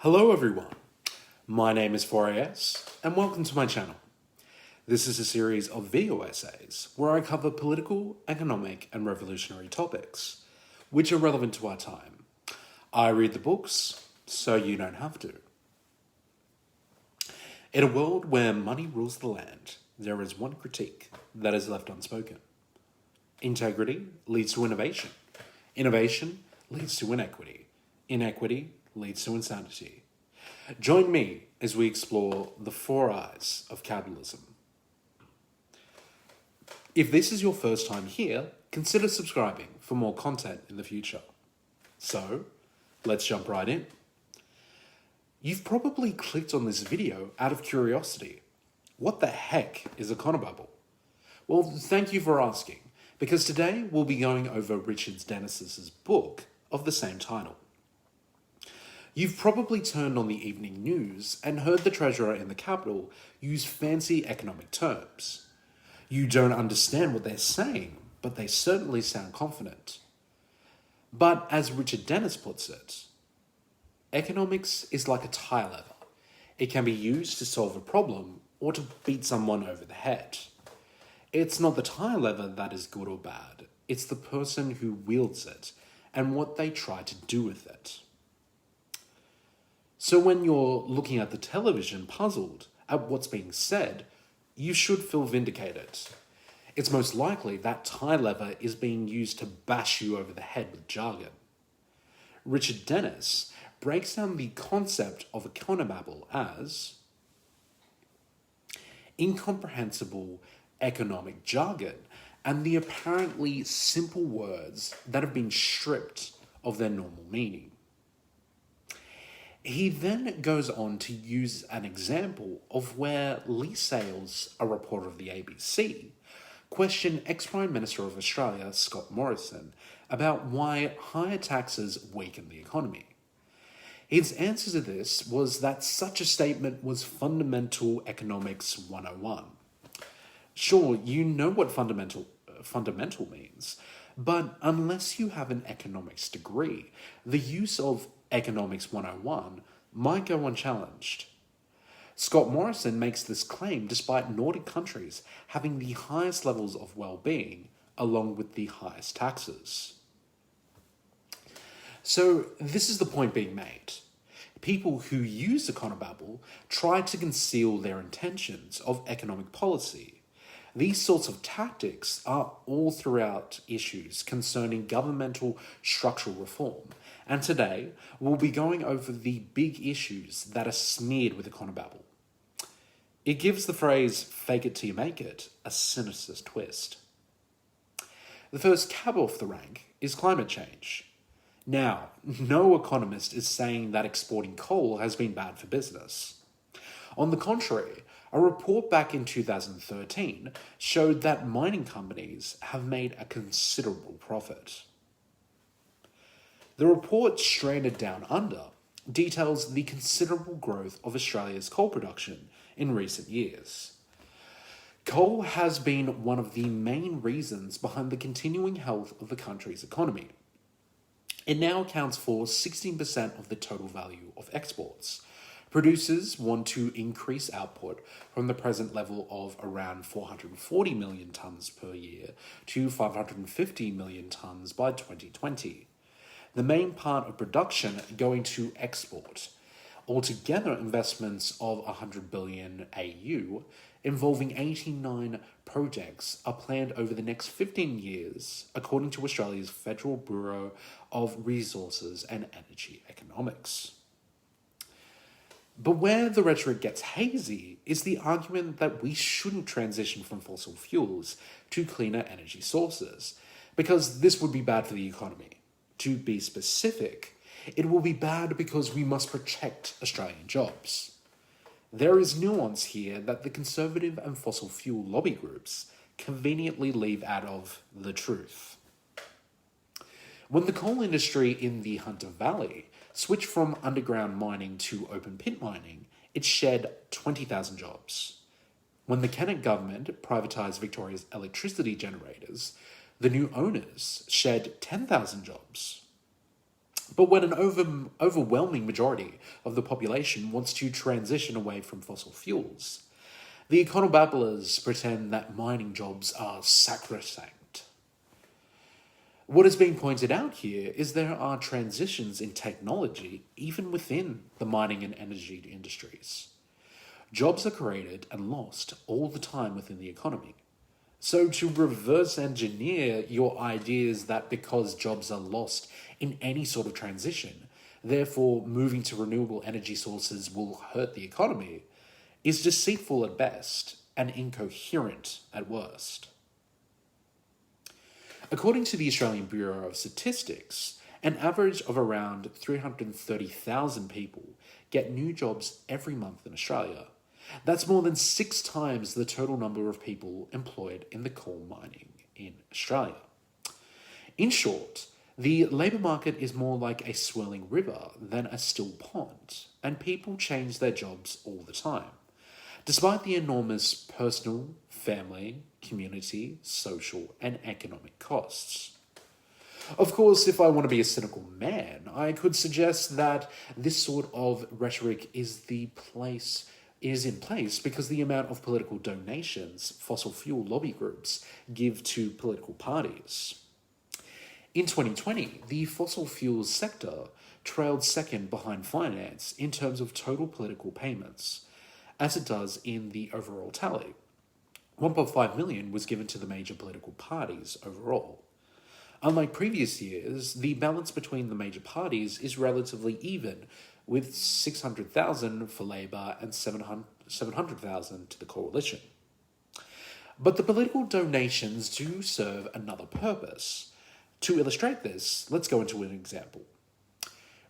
Hello everyone, my name is 4AS and welcome to my channel. This is a series of video essays where I cover political, economic and revolutionary topics which are relevant to our time. I read the books so you don't have to. In a world where money rules the land, there is one critique that is left unspoken. Integrity leads to innovation. Innovation leads to inequity. Inequity leads to insanity. Join me as we explore the four eyes of capitalism. If this is your first time here, consider subscribing for more content in the future. So, let's jump right in. You've probably clicked on this video out of curiosity. What the heck is Econobabble? Well, thank you for asking, because today we'll be going over Richard Dennis's book of the same title. You've probably turned on the evening news and heard the treasurer in the capital use fancy economic terms. You don't understand what they're saying, but they certainly sound confident. But as Richard Dennis puts it, economics is like a tire lever. It can be used to solve a problem or to beat someone over the head. It's not the tire lever that is good or bad. It's the person who wields it and what they try to do with it. So when you're looking at the television puzzled at what's being said, you should feel vindicated. It's most likely that tie lever is being used to bash you over the head with jargon. Richard Dennis breaks down the concept of Econobabble as incomprehensible economic jargon and the apparently simple words that have been stripped of their normal meaning. He then goes on to use an example of where Lee Sales, a reporter of the ABC, questioned ex-Prime Minister of Australia, Scott Morrison, about why higher taxes weaken the economy. His answer to this was that such a statement was fundamental economics 101. Sure, you know what fundamental means, but unless you have an economics degree, the use of Economics 101 might go unchallenged. Scott Morrison makes this claim despite Nordic countries having the highest levels of well-being along with the highest taxes. So this is the point being made. People who use Econobabble try to conceal their intentions of economic policy. These sorts of tactics are all throughout issues concerning governmental structural reform, and today we'll be going over the big issues that are smeared with Econobabble. It gives the phrase "fake it till you make it" a sinister twist. The first cab off the rank is climate change. Now, no economist is saying that exporting coal has been bad for business. On the contrary, a report back in 2013 showed that mining companies have made a considerable profit. The report Stranded Down Under details the considerable growth of Australia's coal production in recent years. Coal has been one of the main reasons behind the continuing health of the country's economy. It now accounts for 16% of the total value of exports. Producers want to increase output from the present level of around 440 million tonnes per year to 550 million tonnes by 2020. The main part of production going to export. Altogether, investments of 100 billion AU involving 89 projects are planned over the next 15 years, according to Australia's Federal Bureau of Resources and Energy Economics. But where the rhetoric gets hazy is the argument that we shouldn't transition from fossil fuels to cleaner energy sources, because this would be bad for the economy. To be specific, it will be bad because we must protect Australian jobs. There is nuance here that the conservative and fossil fuel lobby groups conveniently leave out of the truth. When the coal industry in the Hunter Valley switched from underground mining to open pit mining, it shed 20,000 jobs. When the Kennett government privatised Victoria's electricity generators, the new owners shed 10,000 jobs. But when an overwhelming majority of the population wants to transition away from fossil fuels, the Econobabblers pretend that mining jobs are sacrosanct. What is being pointed out here is there are transitions in technology even within the mining and energy industries. Jobs are created and lost all the time within the economy. So to reverse engineer your ideas that because jobs are lost in any sort of transition, therefore moving to renewable energy sources will hurt the economy, is deceitful at best and incoherent at worst. According to the Australian Bureau of Statistics, an average of around 330,000 people get new jobs every month in Australia. That's more than 6 times the total number of people employed in the coal mining in Australia. In short, the labour market is more like a swirling river than a still pond, and people change their jobs all the time, despite the enormous personal, family, community, social, and economic costs. Of course, if I want to be a cynical man, I could suggest that this sort of rhetoric is in place because the amount of political donations fossil fuel lobby groups give to political parties. In 2020, the fossil fuels sector trailed second behind finance in terms of total political payments, as it does in the overall tally. 1.5 million was given to the major political parties overall. Unlike previous years, the balance between the major parties is relatively even, with 600,000 for Labor and 700,000 to the coalition. But the political donations do serve another purpose. To illustrate this, let's go into an example.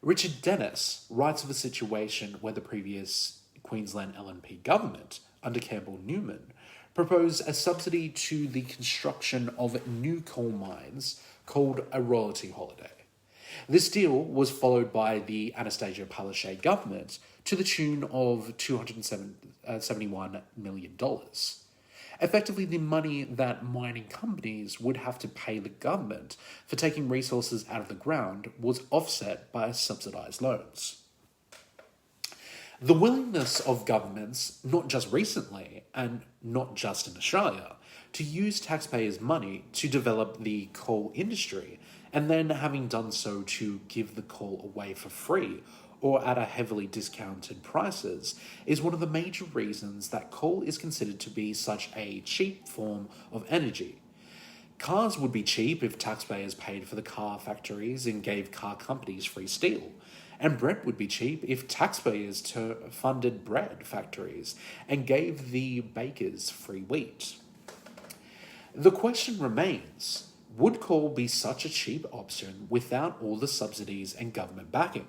Richard Dennis writes of a situation where the previous Queensland LNP government, under Campbell Newman, proposed a subsidy to the construction of new coal mines called a royalty holiday. This deal was followed by the Anastasia Palaszczuk government to the tune of $271 million. Effectively, the money that mining companies would have to pay the government for taking resources out of the ground was offset by subsidised loans. The willingness of governments, not just recently and not just in Australia, to use taxpayers' money to develop the coal industry, and then having done so to give the coal away for free or at a heavily discounted prices, is one of the major reasons that coal is considered to be such a cheap form of energy. Cars would be cheap if taxpayers paid for the car factories and gave car companies free steel. And bread would be cheap if taxpayers funded bread factories and gave the bakers free wheat. The question remains, would coal be such a cheap option without all the subsidies and government backing?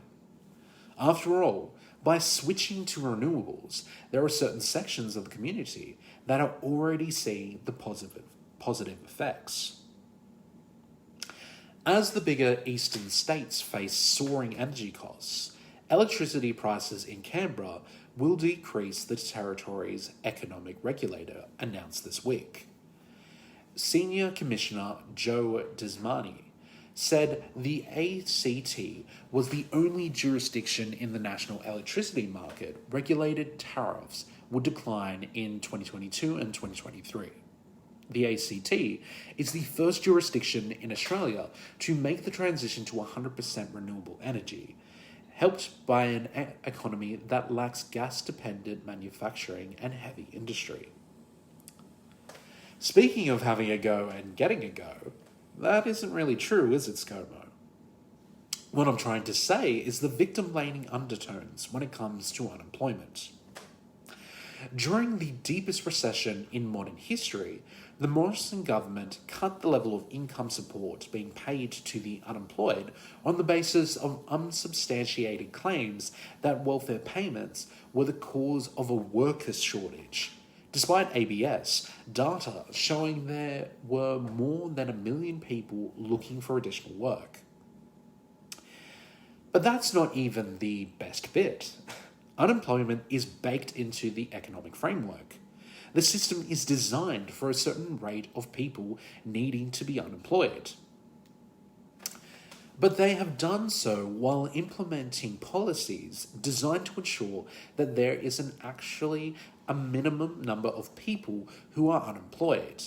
After all, by switching to renewables, there are certain sections of the community that are already seeing the positive effects. As the bigger eastern states face soaring energy costs, electricity prices in Canberra will decrease, the territory's economic regulator announced this week. Senior Commissioner Joe Desmani said the ACT was the only jurisdiction in the national electricity market regulated tariffs would decline in 2022 and 2023. The ACT is the first jurisdiction in Australia to make the transition to 100% renewable energy, helped by an economy that lacks gas-dependent manufacturing and heavy industry. Speaking of having a go and getting a go, that isn't really true, is it, ScoMo? What I'm trying to say is the victim-blaming undertones when it comes to unemployment. During the deepest recession in modern history, the Morrison government cut the level of income support being paid to the unemployed on the basis of unsubstantiated claims that welfare payments were the cause of a workers' shortage, despite ABS data showing there were more than 1 million people looking for additional work. But that's not even the best bit. Unemployment is baked into the economic framework. The system is designed for a certain rate of people needing to be unemployed. But they have done so while implementing policies designed to ensure that there isn't actually a minimum number of people who are unemployed,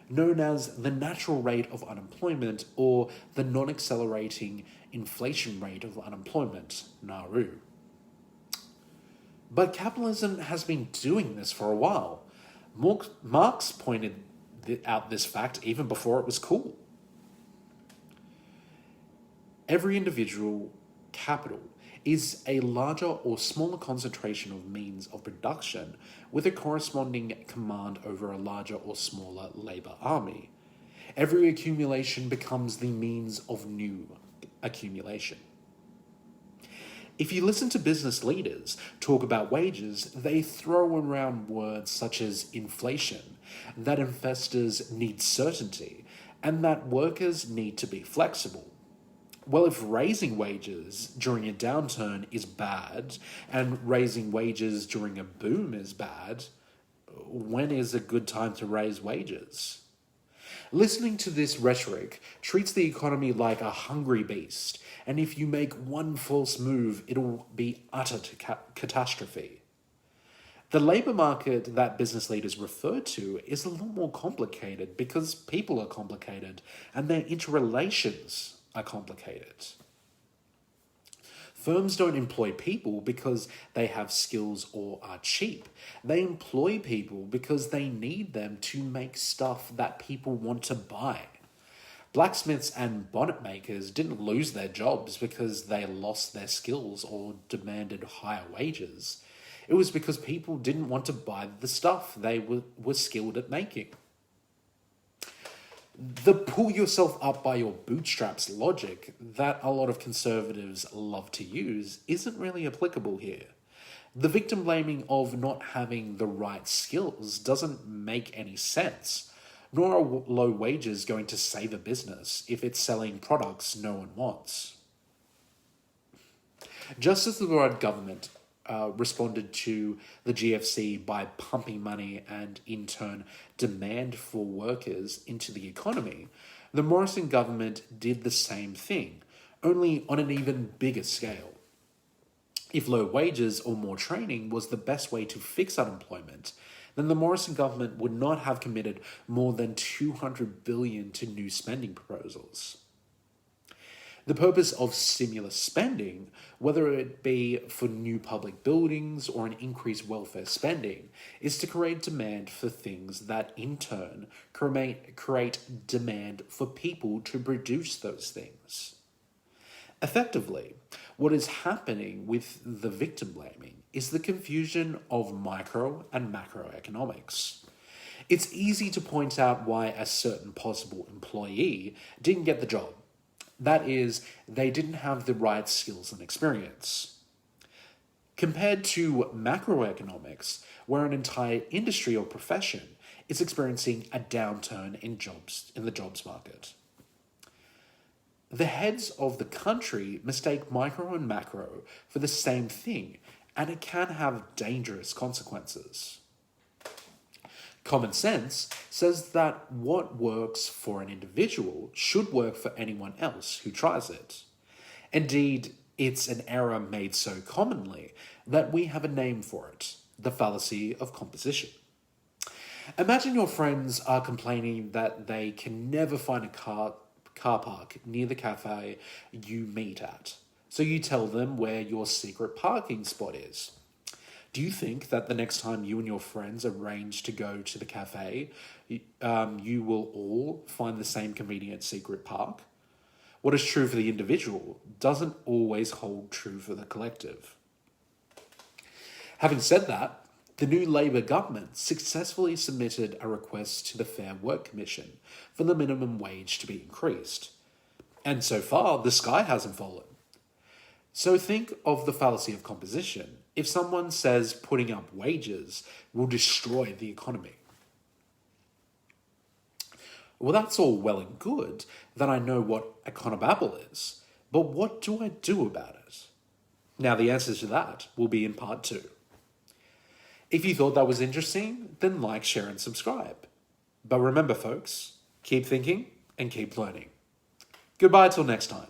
known as the natural rate of unemployment or the non-accelerating inflation rate of unemployment, NARU. But capitalism has been doing this for a while. Marx pointed out this fact even before it was cool. Every individual capital is a larger or smaller concentration of means of production with a corresponding command over a larger or smaller labor army. Every accumulation becomes the means of new accumulation. If you listen to business leaders talk about wages, they throw around words such as inflation, that investors need certainty, and that workers need to be flexible. Well, if raising wages during a downturn is bad and raising wages during a boom is bad, when is a good time to raise wages? Listening to this rhetoric treats the economy like a hungry beast, and if you make one false move, it'll be utter catastrophe. The labour market that business leaders refer to is a lot more complicated because people are complicated and their interrelations are complicated. Firms don't employ people because they have skills or are cheap. They employ people because they need them to make stuff that people want to buy. Blacksmiths and bonnet makers didn't lose their jobs because they lost their skills or demanded higher wages. It was because people didn't want to buy the stuff they were skilled at making. The pull yourself up by your bootstraps logic that a lot of conservatives love to use isn't really applicable here. The victim blaming of not having the right skills doesn't make any sense, nor are low wages going to save a business if it's selling products no one wants. Just as the right government responded to the GFC by pumping money and, in turn, demand for workers into the economy, the Morrison government did the same thing, only on an even bigger scale. If low wages or more training was the best way to fix unemployment, then the Morrison government would not have committed more than $200 billion to new spending proposals. The purpose of stimulus spending, whether it be for new public buildings or an increased welfare spending, is to create demand for things that in turn create demand for people to produce those things. Effectively, what is happening with the victim blaming is the confusion of micro and macroeconomics. It's easy to point out why a certain possible employee didn't get the job. That is, they didn't have the right skills and experience. Compared to macroeconomics, where an entire industry or profession is experiencing a downturn in the jobs market. The heads of the country mistake micro and macro for the same thing, and it can have dangerous consequences. Common sense says that what works for an individual should work for anyone else who tries it. Indeed, it's an error made so commonly that we have a name for it, the fallacy of composition. Imagine your friends are complaining that they can never find a car park near the cafe you meet at, so you tell them where your secret parking spot is. Do you think that the next time you and your friends arrange to go to the cafe, you will all find the same convenient secret park? What is true for the individual doesn't always hold true for the collective. Having said that, the new Labour government successfully submitted a request to the Fair Work Commission for the minimum wage to be increased. And so far, the sky hasn't fallen. So think of the fallacy of composition if someone says putting up wages will destroy the economy. Well, that's all well and good that I know what Econobabble is, but what do I do about it? Now, the answers to that will be in part 2. If you thought that was interesting, then like, share, and subscribe. But remember, folks, keep thinking and keep learning. Goodbye till next time.